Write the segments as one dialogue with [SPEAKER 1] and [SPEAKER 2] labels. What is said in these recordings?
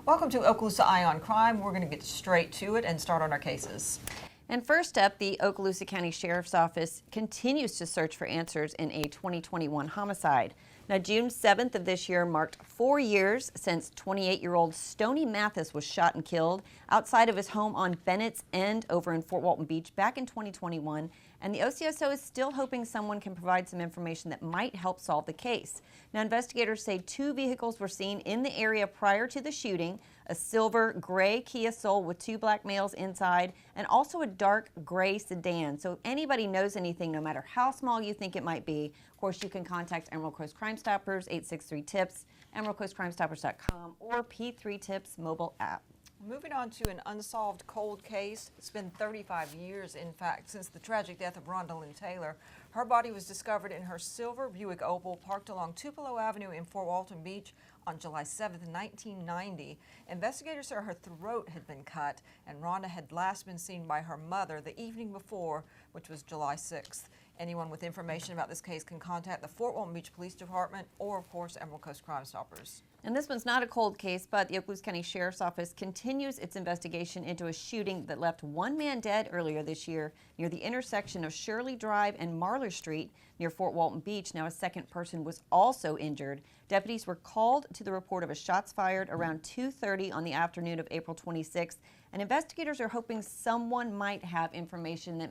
[SPEAKER 1] Welcome to Okaloosa Eye on Crime. We're going to get straight to it and start on our cases.
[SPEAKER 2] And first up, the Okaloosa County Sheriff's Office continues to search for answers in a 2021 homicide. Now, June 7th of this year marked 4 years since 28-year-old Stoney Mathis was shot and killed outside of his home on Bennett's End over in Fort Walton Beach back in 2021. And the OCSO is still hoping someone can provide some information that might help solve the case. Now, investigators say 2 vehicles were seen in the area prior to the shooting, a silver gray Kia Soul with 2 black males inside, and also a dark gray sedan. So if anybody knows anything, no matter how small you think it might be, of course, you can contact Emerald Coast Crime Stoppers, 863-TIPS, emeraldcoastcrimestoppers.com, or P3TIPS mobile app.
[SPEAKER 1] Moving on to an unsolved cold case. It's been 35 years, in fact, since the tragic death of Rhonda Lynn Taylor. Her body was discovered in her silver Buick Opal parked along Tupelo Avenue in Fort Walton Beach on July 7, 1990. Investigators say her throat had been cut, and Rhonda had last been seen by her mother the evening before, which was July 6th. Anyone with information about this case can contact the Fort Walton Beach Police Department or, of course, Emerald Coast Crime Stoppers.
[SPEAKER 2] And this one's not a cold case, but the Okaloosa County Sheriff's Office continues its investigation into a shooting that left 1 man dead earlier this year near the intersection of Shirley Drive and Marlar Street near Fort Walton Beach. Now, a second person was also injured. Deputies were called to the report of a shots fired around 2:30 on the afternoon of April 26th, and investigators are hoping someone might have information that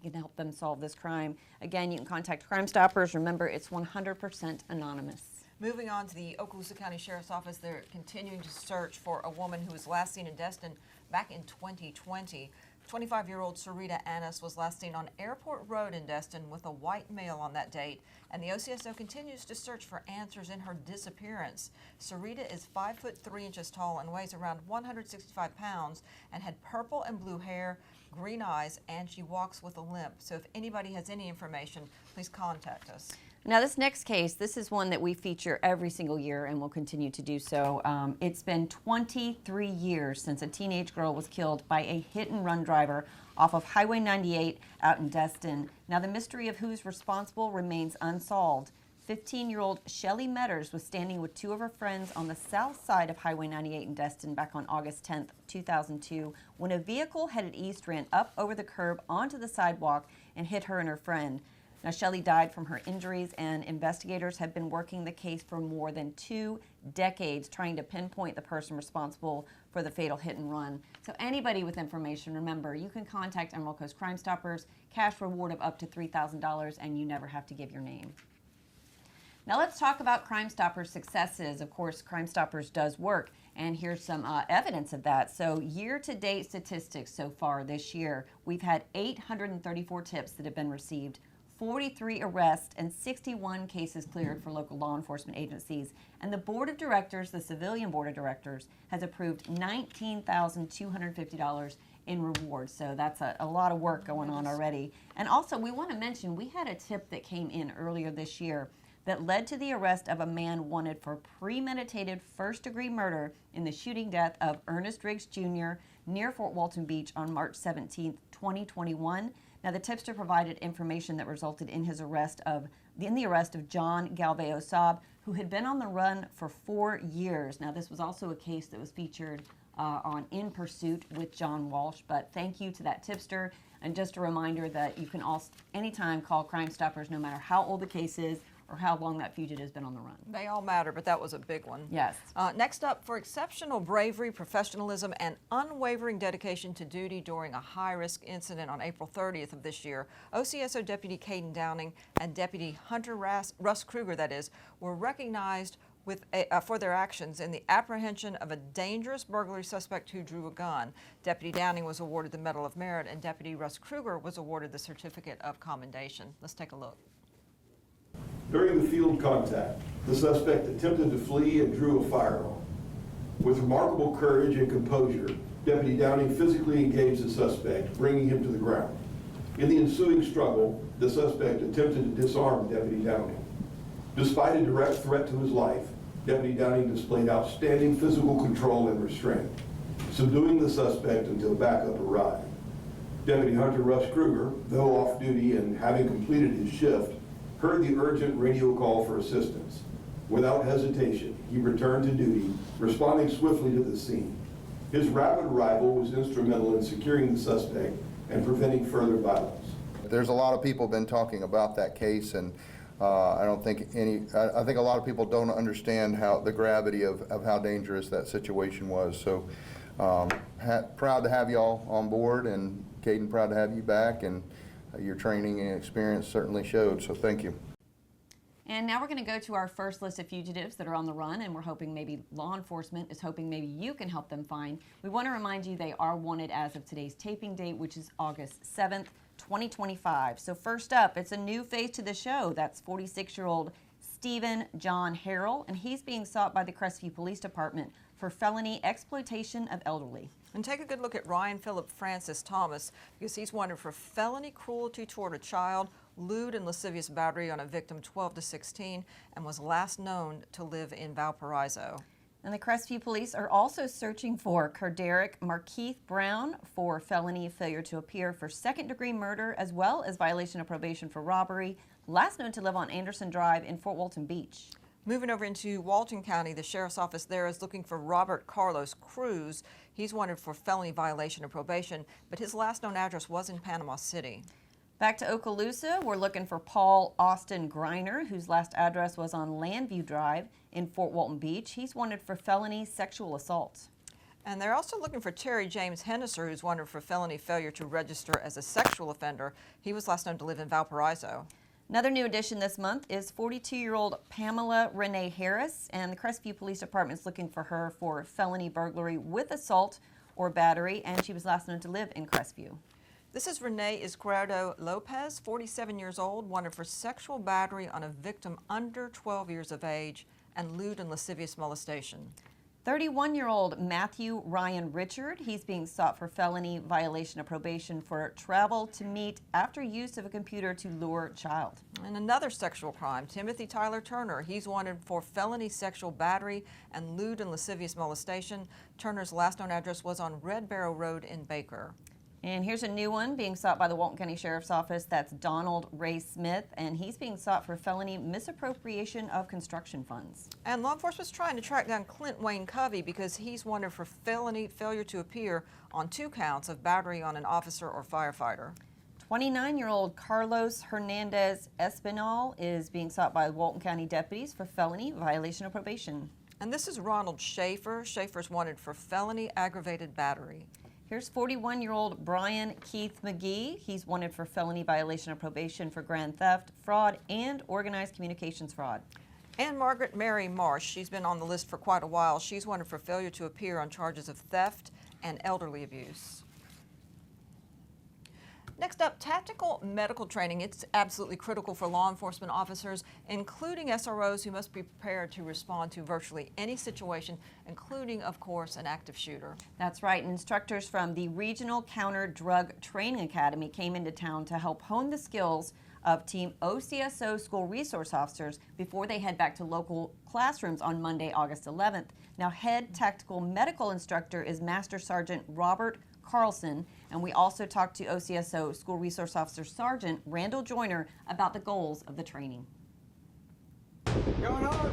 [SPEAKER 2] can help them solve this crime. Again, you can contact Crime Stoppers. Remember, it's 100% anonymous.
[SPEAKER 1] Moving on to the Okaloosa County Sheriff's Office, they're continuing to search for a woman who was last seen in Destin back in 2020. 25-year-old Sarita Annis was last seen on Airport Road in Destin with a white male on that date, and the OCSO continues to search for answers in her disappearance. Sarita is 5 foot 3 inches tall and weighs around 165 pounds and had purple and blue hair, green eyes, and she walks with a limp. So if anybody has any information, please contact us.
[SPEAKER 2] Now, this next case, this is one that we feature every single year and will continue to do so. It's been 23 years since a teenage girl was killed by a hit-and-run driver off of Highway 98 out in Destin. Now, the mystery of who's responsible remains unsolved. 15-year-old Shelly Metters was standing with 2 of her friends on the south side of Highway 98 in Destin back on August 10th, 2002, when a vehicle headed east ran up over the curb onto the sidewalk and hit her and her friend. Now, Shelly died from her injuries, and investigators have been working the case for more than 2 decades, trying to pinpoint the person responsible for the fatal hit and run. So anybody with information, remember, you can contact Emerald Coast Crime Stoppers, cash reward of up to $3,000, and you never have to give your name. Now let's talk about Crime Stoppers' successes. Of course, Crime Stoppers does work, and here's some evidence of that. So year-to-date statistics so far this year, we've had 834 tips that have been received, 43 arrests, and 61 cases cleared for local law enforcement agencies. And the board of directors, the civilian board of directors, has approved $19,250 in rewards. So that's a lot of work going on already. And also, we want to mention, we had a tip that came in earlier this year that led to the arrest of a man wanted for premeditated first-degree murder in the shooting death of Ernest Riggs Jr. near Fort Walton Beach on March 17, 2021. Now, the tipster provided information that resulted in the arrest of John Galveo Saab, who had been on the run for 4 years. Now, this was also a case that was featured on In Pursuit with John Walsh, but thank you to that tipster. And just a reminder that you can also anytime call Crime Stoppers, no matter how old the case is or how long that fugitive has been on the run.
[SPEAKER 1] They all matter, but that was a big one.
[SPEAKER 2] Yes.
[SPEAKER 1] Next up, for exceptional bravery, professionalism, and unwavering dedication to duty during a high-risk incident on April 30th of this year, OCSO Deputy Caden Downing and Deputy Hunter Russ Kruger, that is, were recognized for their actions in the apprehension of a dangerous burglary suspect who drew a gun. Deputy Downing was awarded the Medal of Merit, and Deputy Russ Kruger was awarded the Certificate of Commendation. Let's take a look.
[SPEAKER 3] During the field contact, the suspect attempted to flee and drew a firearm. With remarkable courage and composure, Deputy Downing physically engaged the suspect, bringing him to the ground. In the ensuing struggle, the suspect attempted to disarm Deputy Downing. Despite a direct threat to his life, Deputy Downing displayed outstanding physical control and restraint, subduing the suspect until backup arrived. Deputy Hunter Russ Kruger, though off duty and having completed his shift, heard the urgent radio call for assistance. Without hesitation, he returned to duty, responding swiftly to the scene. His rapid arrival was instrumental in securing the suspect and preventing further violence.
[SPEAKER 4] There's a lot of people have been talking about that case, and I think a lot of people don't understand the gravity of how dangerous that situation was. So proud to have y'all on board, and Caden, proud to have you back, and your training and experience certainly showed, so thank you.
[SPEAKER 2] And now we're going to go to our first list of fugitives that are on the run, and we're hoping maybe law enforcement is hoping maybe you can help them find. We want to remind you they are wanted as of today's taping date, which is August 7th, 2025. So first up, it's a new face to the show. That's 46-year-old Stephen John Harrell, and he's being sought by the Crestview Police Department for felony exploitation of elderly.
[SPEAKER 1] And take a good look at Ryan Philip Francis Thomas, because he's wanted for felony cruelty toward a child, lewd and lascivious battery on a victim 12 to 16, and was last known to live in Valparaiso.
[SPEAKER 2] And the Crestview Police are also searching for Carderick Markeith Brown for felony failure to appear for second-degree murder, as well as violation of probation for robbery, last known to live on Anderson Drive in Fort Walton Beach.
[SPEAKER 1] Moving over into Walton County, the sheriff's office there is looking for Robert Carlos Cruz. He's wanted for felony violation of probation, but his last known address was in Panama City.
[SPEAKER 2] Back to Okaloosa, we're looking for Paul Austin Griner, whose last address was on Landview Drive in Fort Walton Beach. He's wanted for felony sexual assault.
[SPEAKER 1] And they're also looking for Terry James Hennesser, who's wanted for felony failure to register as a sexual offender. He was last known to live in Valparaiso.
[SPEAKER 2] Another new addition this month is 42-year-old Pamela Renee Harris, and the Crestview Police Department is looking for her for felony burglary with assault or battery, and she was last known to live in Crestview.
[SPEAKER 1] This is Renee Izquierdo Lopez, 47 years old, wanted for sexual battery on a victim under 12 years of age and lewd and lascivious molestation.
[SPEAKER 2] 31-year-old Matthew Ryan Richard, he's being sought for felony violation of probation for travel to meet after use of a computer to lure child.
[SPEAKER 1] And another sexual crime, Timothy Tyler Turner, he's wanted for felony sexual battery and lewd and lascivious molestation. Turner's last known address was on Red Barrow Road in Baker.
[SPEAKER 2] And here's a new one being sought by the Walton County Sheriff's Office. That's Donald Ray Smith, and he's being sought for felony misappropriation of construction funds.
[SPEAKER 1] And law enforcement's trying to track down Clint Wayne Covey because he's wanted for felony failure to appear on 2 counts of battery on an officer or firefighter.
[SPEAKER 2] 29-year-old Carlos Hernandez Espinal is being sought by Walton County deputies for felony violation of probation.
[SPEAKER 1] And this is Ronald Schaefer. Schaefer's wanted for felony aggravated battery.
[SPEAKER 2] Here's 41-year-old Brian Keith McGee. He's wanted for felony violation of probation for grand theft, fraud, and organized communications fraud.
[SPEAKER 1] And Margaret Mary Marsh, she's been on the list for quite a while. She's wanted for failure to appear on charges of theft and elderly abuse. Next up, tactical medical training. It's absolutely critical for law enforcement officers, including SROs who must be prepared to respond to virtually any situation, including, of course, an active shooter.
[SPEAKER 2] That's right. Instructors from the Regional Counter Drug Training Academy came into town to help hone the skills of Team OCSO school resource officers before they head back to local classrooms on Monday, August 11th. Now, head tactical medical instructor is Master Sergeant Robert Carlson, and we also talked to OCSO School Resource Officer Sergeant Randall Joyner about the goals of the training.
[SPEAKER 5] Going hard.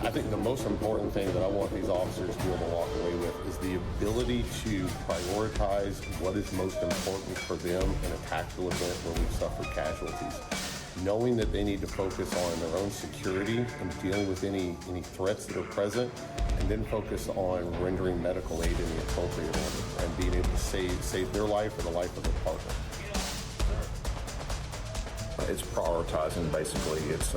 [SPEAKER 6] I think the most important thing that I want these officers to be able to walk away with is the ability to prioritize what is most important for them in a tactical event where we've suffered casualties. Knowing that they need to focus on their own security and dealing with any threats that are present, and then focus on rendering medical aid in the appropriate order and being able to save their life or the life of their partner.
[SPEAKER 5] It's prioritizing, basically. It's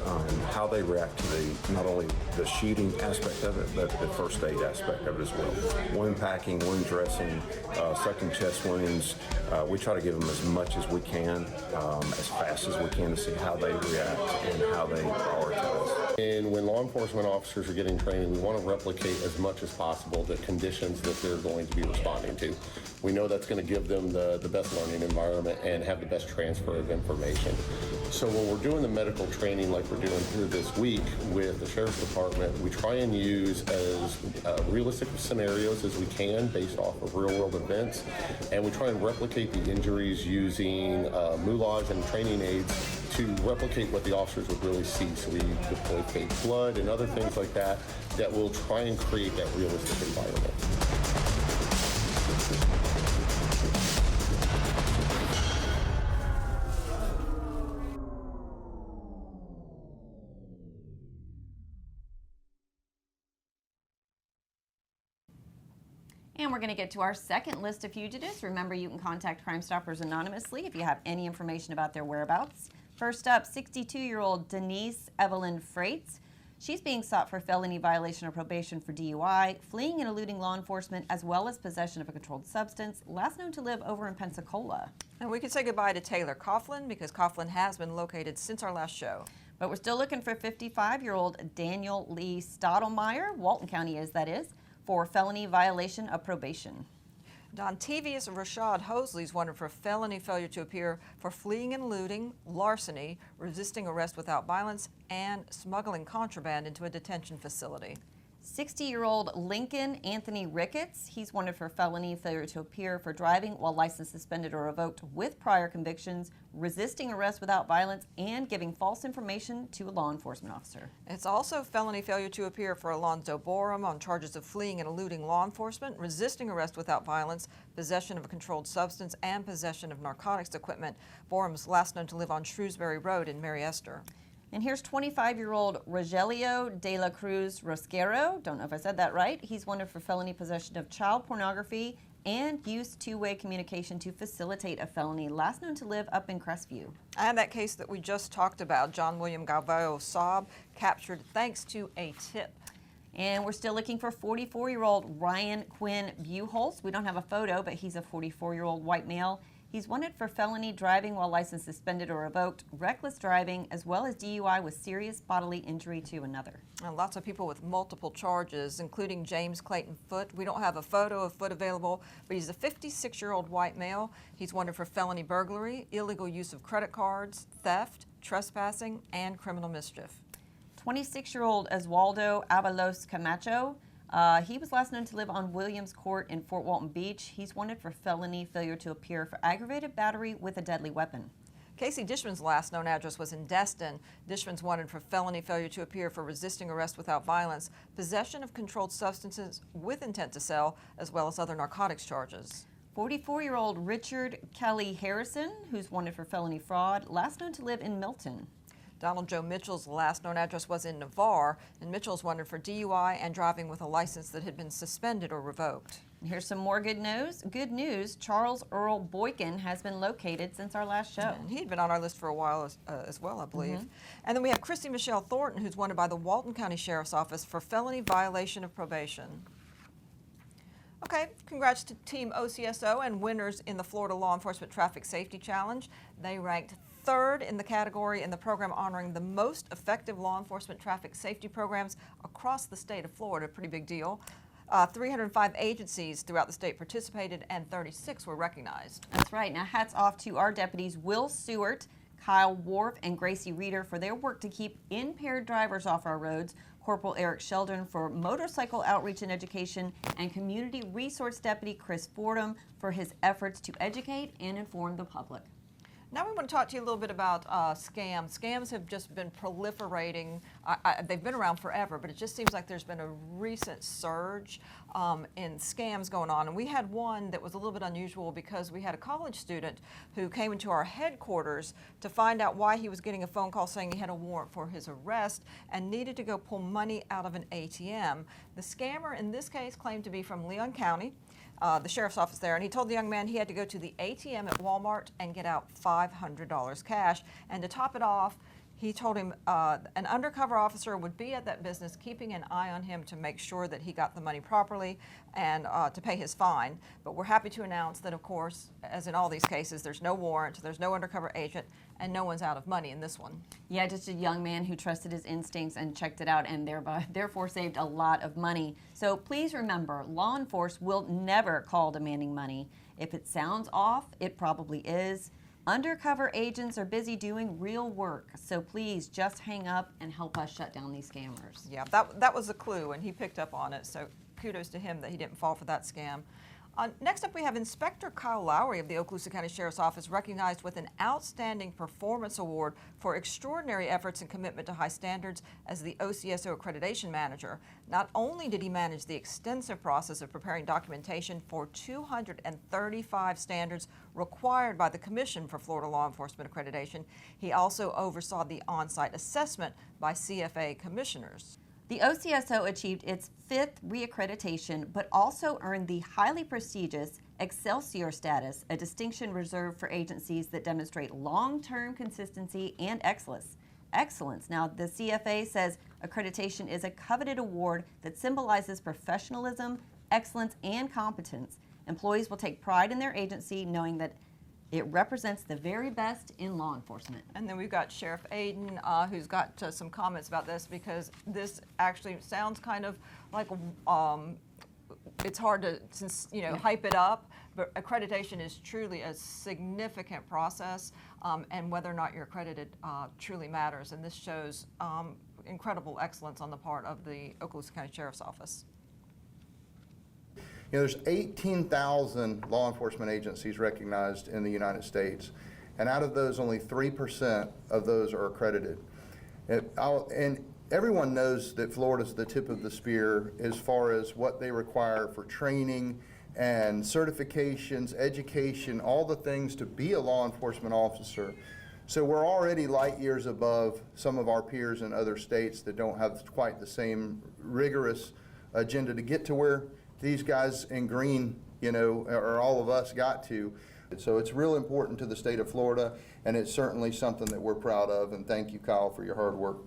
[SPEAKER 5] how they react to not only the shooting aspect of it, but the first aid aspect of it as well. Wound packing, wound dressing, sucking chest wounds. We try to give them as much as we can, as fast as we can, to see how they react and how they prioritize.
[SPEAKER 6] And when law enforcement officers are getting training, we want to replicate as much as possible the conditions that they're going to be responding to. We know that's going to give them the best learning environment and have the best transfer of information. So when we're doing the medical training like we're doing here this week with the Sheriff's Department, we try and use as realistic scenarios as we can based off of real-world events, and we try and replicate the injuries using moulage and training aids to replicate what the officers would really see. So we deploy fake blood and other things like that that will try and create that realistic environment.
[SPEAKER 2] And we're going to get to our second list of fugitives. Remember, you can contact Crime Stoppers anonymously if you have any information about their whereabouts. First up, 62-year-old Denise Evelyn Freites. She's being sought for felony violation of probation for DUI, fleeing and eluding law enforcement, as well as possession of a controlled substance, last known to live over in Pensacola.
[SPEAKER 1] And we can say goodbye to Taylor Coughlin because Coughlin has been located since our last show.
[SPEAKER 2] But we're still looking for 55-year-old Daniel Lee Stottlemyre, Walton County that is, for felony violation of probation.
[SPEAKER 1] Dontevius Rashad Hosley is wanted for felony failure to appear for fleeing and eluding, larceny, resisting arrest without violence, and smuggling contraband into a detention facility.
[SPEAKER 2] 60-year-old Lincoln Anthony Ricketts, he's wanted for felony failure to appear for driving while license suspended or revoked with prior convictions, resisting arrest without violence, and giving false information to a law enforcement officer.
[SPEAKER 1] It's also felony failure to appear for Alonzo Borum on charges of fleeing and eluding law enforcement, resisting arrest without violence, possession of a controlled substance, and possession of narcotics equipment. Borum's last known to live on Shrewsbury Road in Mary Esther.
[SPEAKER 2] And here's 25-year-old Rogelio de la Cruz Rosquero. Don't know if I said that right. He's wanted for felony possession of child pornography and use two-way communication to facilitate a felony, last known to live up in Crestview.
[SPEAKER 1] And that case that we just talked about, John William Galvao Saab, captured thanks to a tip.
[SPEAKER 2] And we're still looking for 44-year-old Ryan Quinn Buchholz. We don't have a photo, but he's a 44-year-old white male. He's wanted for felony driving while license suspended or revoked, reckless driving, as well as DUI with serious bodily injury to another.
[SPEAKER 1] And lots of people with multiple charges, including James Clayton Foote. We don't have a photo of Foote available, but he's a 56-year-old white male. He's wanted for felony burglary, illegal use of credit cards, theft, trespassing, and criminal mischief.
[SPEAKER 2] 26-year-old Oswaldo Avalos Camacho. He was last known to live on Williams Court in Fort Walton Beach. He's wanted for felony failure to appear for aggravated battery with a deadly weapon.
[SPEAKER 1] Casey Dishman's last known address was in Destin. Dishman's wanted for felony failure to appear for resisting arrest without violence, possession of controlled substances with intent to sell, as well as other narcotics charges.
[SPEAKER 2] 44-year-old Richard Kelly Harrison, who's wanted for felony fraud, last known to live in Milton.
[SPEAKER 1] Donald Joe Mitchell's last known address was in Navarre, and Mitchell's wanted for DUI and driving with a license that had been suspended or revoked.
[SPEAKER 2] And here's some more good news. Good news, Charles Earl Boykin has been located since our last show.
[SPEAKER 1] And he'd been on our list for a while as well, I believe. And then we have Christy Michelle Thornton, who's wanted by the Walton County Sheriff's Office for felony violation of probation. Okay, congrats to Team OCSO and winners in the Florida Law Enforcement Traffic Safety Challenge. They ranked third in the category in the program honoring the most effective law enforcement traffic safety programs across the state of Florida. Pretty big deal. 305 agencies throughout the state participated and 36 were recognized.
[SPEAKER 2] That's right. Now hats off to our deputies Will Stewart, Kyle Worf, and Gracie Reeder for their work to keep impaired drivers off our roads, Corporal Eric Sheldon for motorcycle outreach and education, and Community Resource Deputy Chris Fordham for his efforts to educate and inform the public.
[SPEAKER 1] Now we want to talk to you a little bit about scams. Scams have just been proliferating. They've been around forever, but it just seems like there's been a recent surge in scams going on. And we had one that was a little bit unusual because we had a college student who came into our headquarters to find out why he was getting a phone call saying he had a warrant for his arrest and needed to go pull money out of an ATM. The scammer in this case claimed to be from Leon County, the sheriff's office there, and he told the young man he had to go to the ATM at Walmart and get out $500 cash. And to top it off, he told him an undercover officer would be at that business keeping an eye on him to make sure that he got the money properly and to pay his fine. But we're happy to announce that, of course, as in all these cases, there's no warrant, there's no undercover agent, and no one's out of money in this one.
[SPEAKER 2] Yeah, just a young man who trusted his instincts and checked it out and therefore saved a lot of money. So please remember, law enforcement will never call demanding money. If it sounds off, it probably is. Undercover agents are busy doing real work, so please just hang up and help us shut down these scammers.
[SPEAKER 1] Yeah, that was a clue, and he picked up on it, so kudos to him that he didn't fall for that scam. Next up, we have Inspector Kyle Lowry of the Okaloosa County Sheriff's Office recognized with an Outstanding Performance Award for extraordinary efforts and commitment to high standards as the OCSO Accreditation Manager. Not only did he manage the extensive process of preparing documentation for 235 standards required by the Commission for Florida Law Enforcement Accreditation, he also oversaw the on-site assessment by CFA commissioners.
[SPEAKER 2] The OCSO achieved its 5th reaccreditation, but also earned the highly prestigious Excelsior status, a distinction reserved for agencies that demonstrate long-term consistency and excellence. Now, the CFA says accreditation is a coveted award that symbolizes professionalism, excellence, and competence. Employees will take pride in their agency, knowing that it represents the very best in law enforcement.
[SPEAKER 1] And then we've got Sheriff Aiden, who's got some comments about this, because this actually sounds kind of like it's hard to, hype it up, but accreditation is truly a significant process, and whether or not you're accredited truly matters. And this shows incredible excellence on the part of the Okaloosa County Sheriff's Office.
[SPEAKER 4] There's 18,000 law enforcement agencies recognized in the United States, and out of those, only 3% of those are accredited. And everyone knows that Florida's the tip of the spear as far as what they require for training and certifications, education, all the things to be a law enforcement officer. So we're already light years above some of our peers in other states that don't have quite the same rigorous agenda to get to where these guys in green, or all of us got to. So it's real important to the state of Florida, and it's certainly something that we're proud of, and thank you, Kyle, for your hard work.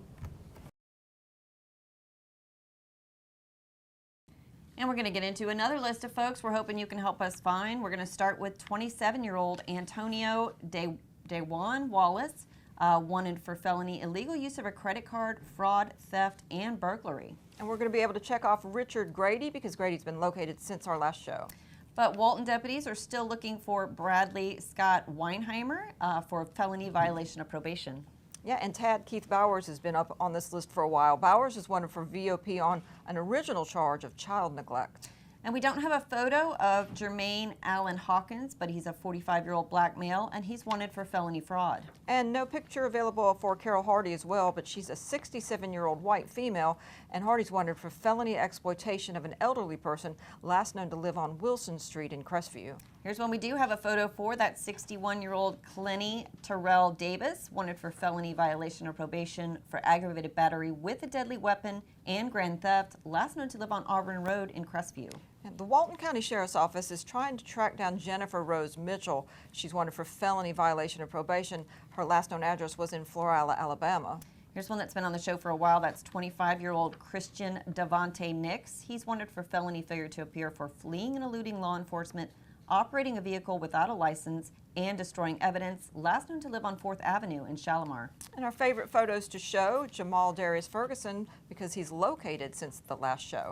[SPEAKER 2] And we're going to get into another list of folks we're hoping you can help us find. We're going to start with 27-year-old Antonio DeJuan Wallace, wanted for felony illegal use of a credit card, fraud, theft, and burglary.
[SPEAKER 1] And we're going to be able to check off Richard Grady, because Grady's been located since our last show.
[SPEAKER 2] But Walton deputies are still looking for Bradley Scott Weinheimer for felony violation of probation.
[SPEAKER 1] Yeah, and Tad Keith Bowers has been up on this list for a while. Bowers is wanted for VOP on an original charge of child neglect.
[SPEAKER 2] And we don't have a photo of Jermaine Allen Hawkins, but he's a 45-year-old black male, and he's wanted for felony fraud.
[SPEAKER 1] And no picture available for Carol Hardy as well, but she's a 67-year-old white female, and Hardy's wanted for felony exploitation of an elderly person, last known to live on Wilson Street in Crestview.
[SPEAKER 2] Here's one we do have a photo for, that 61-year-old Clenny Terrell Davis, wanted for felony violation of probation for aggravated battery with a deadly weapon and grand theft, last known to live on Auburn Road in Crestview.
[SPEAKER 1] And the Walton County Sheriff's Office is trying to track down Jennifer Rose Mitchell. She's wanted for felony violation of probation. Her last known address was in Florala, Alabama.
[SPEAKER 2] Here's one that's been on the show for a while. That's 25-year-old Christian Devontae Nix. He's wanted for felony failure to appear for fleeing and eluding law enforcement, operating a vehicle without a license, and destroying evidence, last known to live on 4th Avenue in Shalimar.
[SPEAKER 1] And our favorite photos to show, Jamal Darius Ferguson, because he's located since the last show.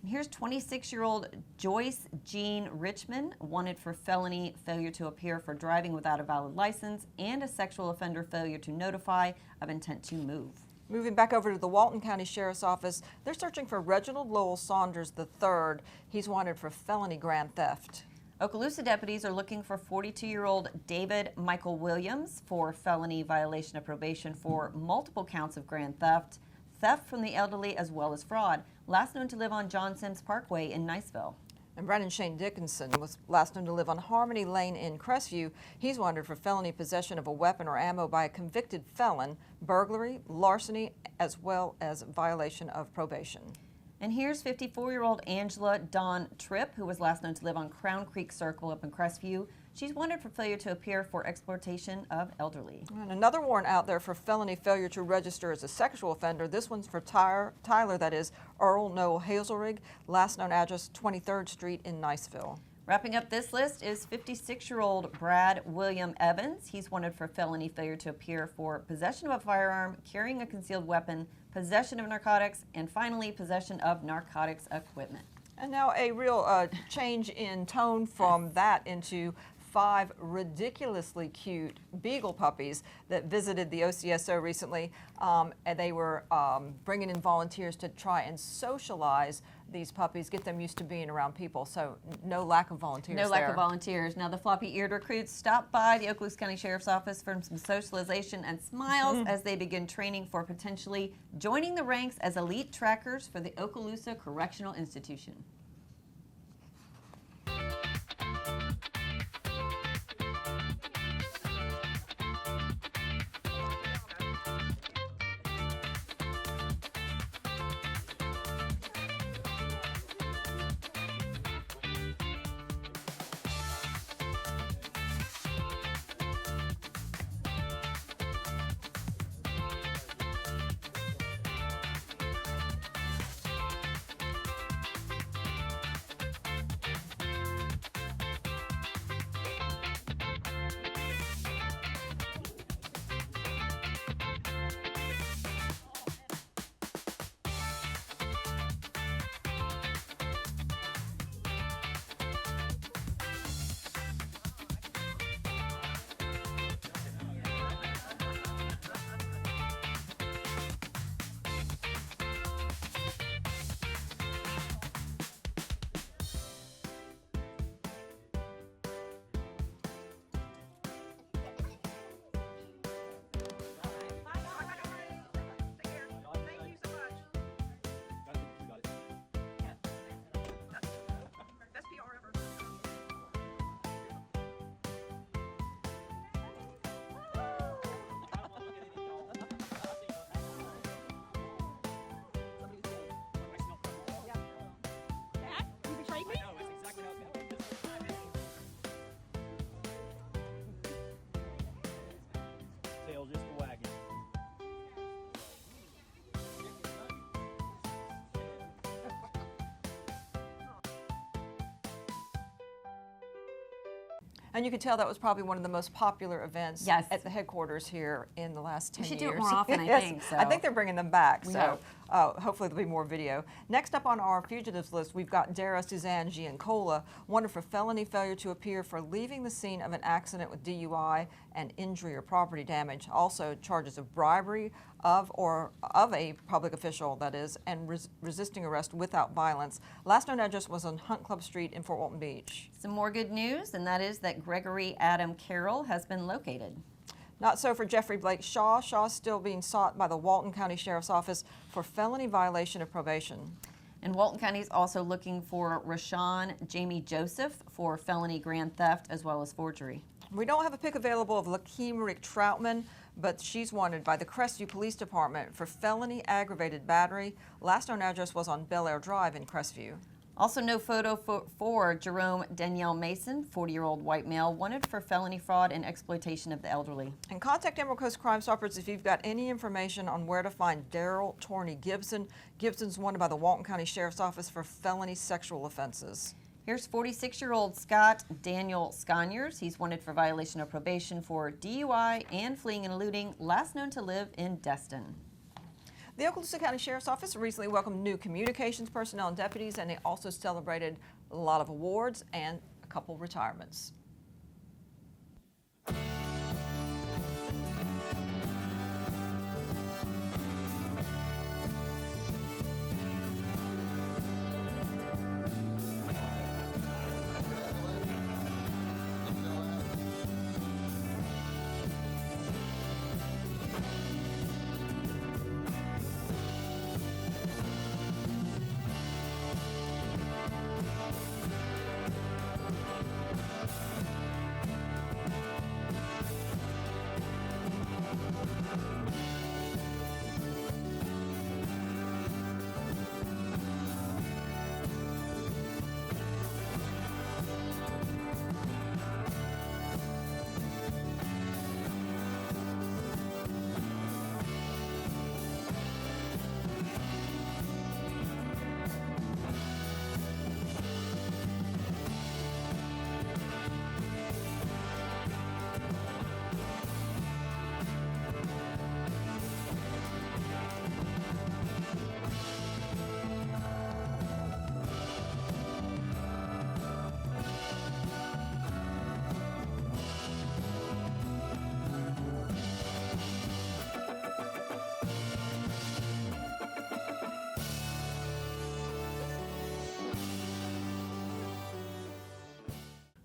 [SPEAKER 2] And here's 26-year-old Joyce Jean Richmond, wanted for felony failure to appear for driving without a valid license and a sexual offender failure to notify of intent to move.
[SPEAKER 1] Moving back over to the Walton County Sheriff's Office, they're searching for Reginald Lowell Saunders III. He's wanted for felony grand theft.
[SPEAKER 2] Okaloosa deputies are looking for 42-year-old David Michael Williams for felony violation of probation for multiple counts of grand theft, theft from the elderly, as well as fraud, last known to live on John Sims Parkway in Niceville.
[SPEAKER 1] And Brandon Shane Dickinson was last known to live on Harmony Lane in Crestview. He's wanted for felony possession of a weapon or ammo by a convicted felon, burglary, larceny, as well as violation of probation.
[SPEAKER 2] And here's 54-year-old Angela Dawn Tripp, who was last known to live on Crown Creek Circle up in Crestview. She's wanted for failure to appear for exploitation of elderly.
[SPEAKER 1] And another warrant out there for felony failure to register as a sexual offender. This one's for Tyler, that is Earl Noel Hazelrig, last known address 23rd Street in Niceville.
[SPEAKER 2] Wrapping up this list is 56-year-old Brad William Evans. He's wanted for felony failure to appear for possession of a firearm, carrying a concealed weapon, possession of narcotics, and finally possession of narcotics equipment.
[SPEAKER 1] And now a real change in tone from that into 5 ridiculously cute beagle puppies that visited the OCSO recently. And they were bringing in volunteers to try and socialize these puppies, get them used to being around people. So no lack of volunteers
[SPEAKER 2] No lack
[SPEAKER 1] there.
[SPEAKER 2] of volunteers. Now, the floppy-eared recruits stopped by the Okaloosa County Sheriff's Office for some socialization and smiles as they begin training for potentially joining the ranks as elite trackers for the Okaloosa Correctional Institution.
[SPEAKER 7] Tail just wagging.
[SPEAKER 1] And you could tell that was probably one of the most popular events
[SPEAKER 2] Yes.
[SPEAKER 1] at the headquarters here in the last 10
[SPEAKER 2] We
[SPEAKER 1] years.
[SPEAKER 2] should do it more often, I
[SPEAKER 1] Yes.
[SPEAKER 2] think, so.
[SPEAKER 1] I think they're bringing them back,
[SPEAKER 2] We
[SPEAKER 1] so hopefully there'll be more video. Next up on our fugitives list, we've got Dara Suzanne Giancola, wanted for felony failure to appear for leaving the scene of an accident with DUI and injury or property damage. Also charges of bribery of a public official, that is, and resisting arrest without violence. Last known address was on Hunt Club Street in Fort Walton Beach.
[SPEAKER 2] Some more good news, and that is that Gregory Adam Carroll has been located.
[SPEAKER 1] Not so for Jeffrey Blake Shaw. Shaw is still being sought by the Walton County Sheriff's Office for felony violation of probation.
[SPEAKER 2] And Walton County is also looking for Rashawn Jamie Joseph for felony grand theft as well as forgery.
[SPEAKER 1] We don't have a pic available of Lakeem Rick Troutman, but she's wanted by the Crestview Police Department for felony aggravated battery. Last known address was on Bel Air Drive in Crestview.
[SPEAKER 2] Also no photo for Jerome Danielle Mason, 40-year-old white male, wanted for felony fraud and exploitation of the elderly.
[SPEAKER 1] And contact Emerald Coast Crime Stoppers if you've got any information on where to find Daryl Torney Gibson. Gibson's wanted by the Walton County Sheriff's Office for felony sexual offenses.
[SPEAKER 2] Here's 46-year-old Scott Daniel Sconyers. He's wanted for violation of probation for DUI and fleeing and eluding, last known to live in Destin.
[SPEAKER 1] The Okaloosa County Sheriff's Office recently welcomed new communications personnel and deputies, and they also celebrated a lot of awards and a couple retirements.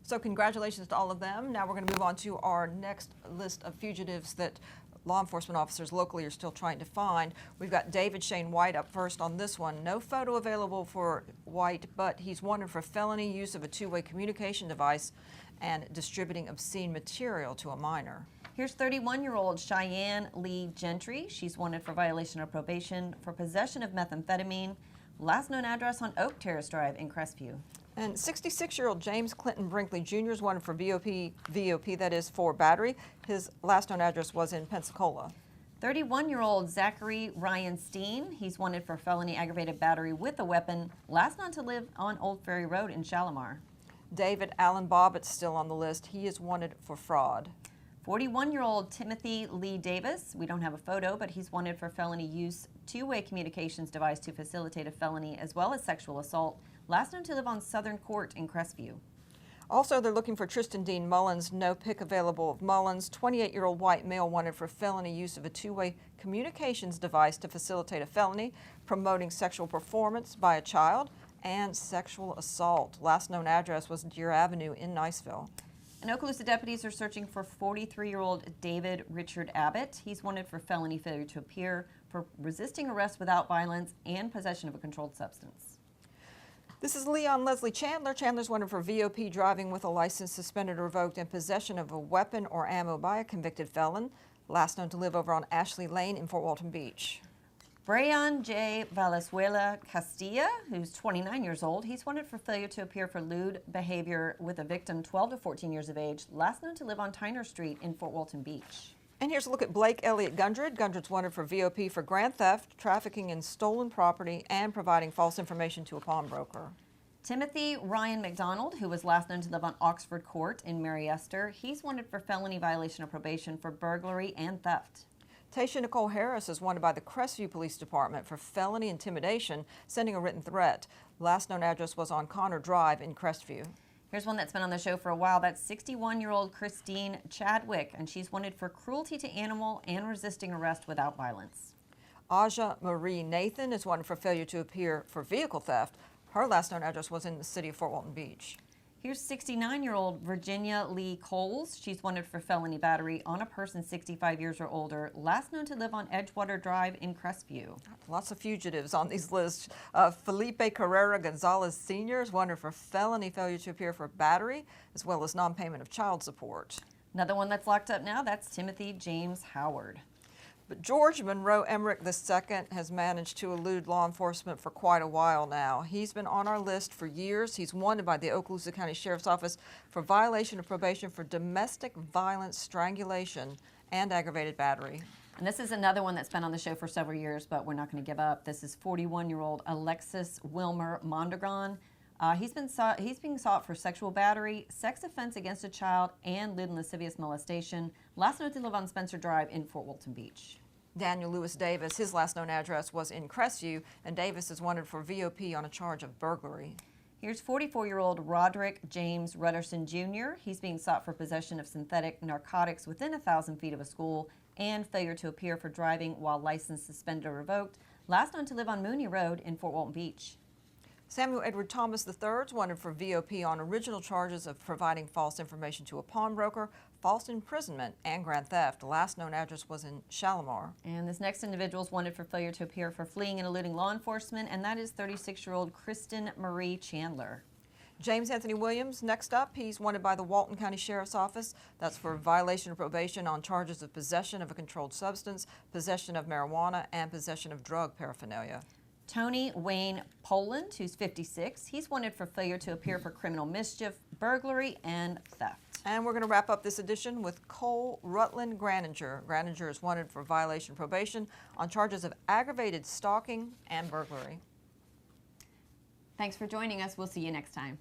[SPEAKER 1] So congratulations to all of them. Now we're going to move on to our next list of fugitives that law enforcement officers locally are still trying to find. We've got David Shane White up first on this one. No photo available for White, but he's wanted for felony use of a two-way communication device and distributing obscene material to a minor.
[SPEAKER 2] Here's 31-year-old Cheyenne Lee Gentry. She's wanted for violation of probation for possession of methamphetamine. Last known address on Oak Terrace Drive in Crestview.
[SPEAKER 1] And 66-year-old James Clinton Brinkley Jr. is wanted for VOP, that is for battery. His last known address was in Pensacola.
[SPEAKER 2] 31-year-old Zachary Ryan Steen. He's wanted for felony aggravated battery with a weapon. Last known to live on Old Ferry Road in Shalimar.
[SPEAKER 1] David Allen Bobbitt's still on the list. He is wanted for fraud.
[SPEAKER 2] 41-year-old Timothy Lee Davis. We don't have a photo, but he's wanted for felony use two-way communications device to facilitate a felony as well as sexual assault. Last known to live on Southern Court in Crestview.
[SPEAKER 1] Also, they're looking for Tristan Dean Mullins. No pic available of Mullins. 28-year-old white male wanted for felony use of a two-way communications device to facilitate a felony, promoting sexual performance by a child, and sexual assault. Last known address was Deer Avenue in Niceville.
[SPEAKER 2] And Okaloosa deputies are searching for 43-year-old David Richard Abbott. He's wanted for felony failure to appear, for resisting arrest without violence, and possession of a controlled substance.
[SPEAKER 1] This is Leon Leslie Chandler. Chandler's wanted for VOP, driving with a license suspended or revoked, and possession of a weapon or ammo by a convicted felon. Last known to live over on Ashley Lane in Fort Walton Beach.
[SPEAKER 2] Brian J. Valenzuela Castilla, who's 29 years old, he's wanted for failure to appear for lewd behavior with a victim 12 to 14 years of age, last known to live on Tyner Street in Fort Walton Beach.
[SPEAKER 1] And here's a look at Blake Elliott Gundred. Gundred's wanted for VOP for grand theft, trafficking in stolen property, and providing false information to a pawnbroker.
[SPEAKER 2] Timothy Ryan McDonald, who was last known to live on Oxford Court in Mary Esther, he's wanted for felony violation of probation for burglary and theft.
[SPEAKER 1] Tasha Nicole Harris is wanted by the Crestview Police Department for felony intimidation, sending a written threat. Last known address was on Connor Drive in Crestview.
[SPEAKER 2] Here's one that's been on the show for a while. That's 61-year-old Christine Chadwick, and she's wanted for cruelty to animal and resisting arrest without violence.
[SPEAKER 1] Aja Marie Nathan is wanted for failure to appear for vehicle theft. Her last known address was in the city of Fort Walton Beach.
[SPEAKER 2] Here's 69-year-old Virginia Lee Coles. She's wanted for felony battery on a person 65 years or older, last known to live on Edgewater Drive in Crestview.
[SPEAKER 1] Lots of fugitives on these lists. Felipe Carrera Gonzalez Sr. is wanted for felony failure to appear for battery, as well as non-payment of child support.
[SPEAKER 2] Another one that's locked up now, that's Timothy James Howard.
[SPEAKER 1] But George Monroe Emmerich II has managed to elude law enforcement for quite a while now. He's been on our list for years. He's wanted by the Okaloosa County Sheriff's Office for violation of probation for domestic violence, strangulation, and aggravated battery.
[SPEAKER 2] And this is another one that's been on the show for several years, but we're not going to give up. This is 41-year-old Alexis Wilmer Mondragon. He's being sought for sexual battery, sex offense against a child, and lewd and lascivious molestation. Last known to live on Spencer Drive in Fort Walton Beach.
[SPEAKER 1] Daniel Lewis Davis, his last known address was in Crestview, and Davis is wanted for VOP on a charge of burglary.
[SPEAKER 2] Here's 44-year-old Roderick James Rutterson Jr. He's being sought for possession of synthetic narcotics within 1,000 feet of a school and failure to appear for driving while license suspended or revoked. Last known to live on Mooney Road in Fort Walton Beach.
[SPEAKER 1] Samuel Edward Thomas III is wanted for VOP on original charges of providing false information to a pawnbroker, false imprisonment, and grand theft. The last known address was in Shalimar.
[SPEAKER 2] And this next individual is wanted for failure to appear for fleeing and eluding law enforcement, and that is 36-year-old Kristen Marie Chandler.
[SPEAKER 1] James Anthony Williams, next up, he's wanted by the Walton County Sheriff's Office. That's for violation of probation on charges of possession of a controlled substance, possession of marijuana, and possession of drug paraphernalia.
[SPEAKER 2] Tony Wayne Poland, who's 56, he's wanted for failure to appear for criminal mischief, burglary, and theft.
[SPEAKER 1] And we're going to wrap up this edition with Cole Rutland Graninger. Graninger is wanted for violation of probation on charges of aggravated stalking and burglary.
[SPEAKER 2] Thanks for joining us. We'll see you next time.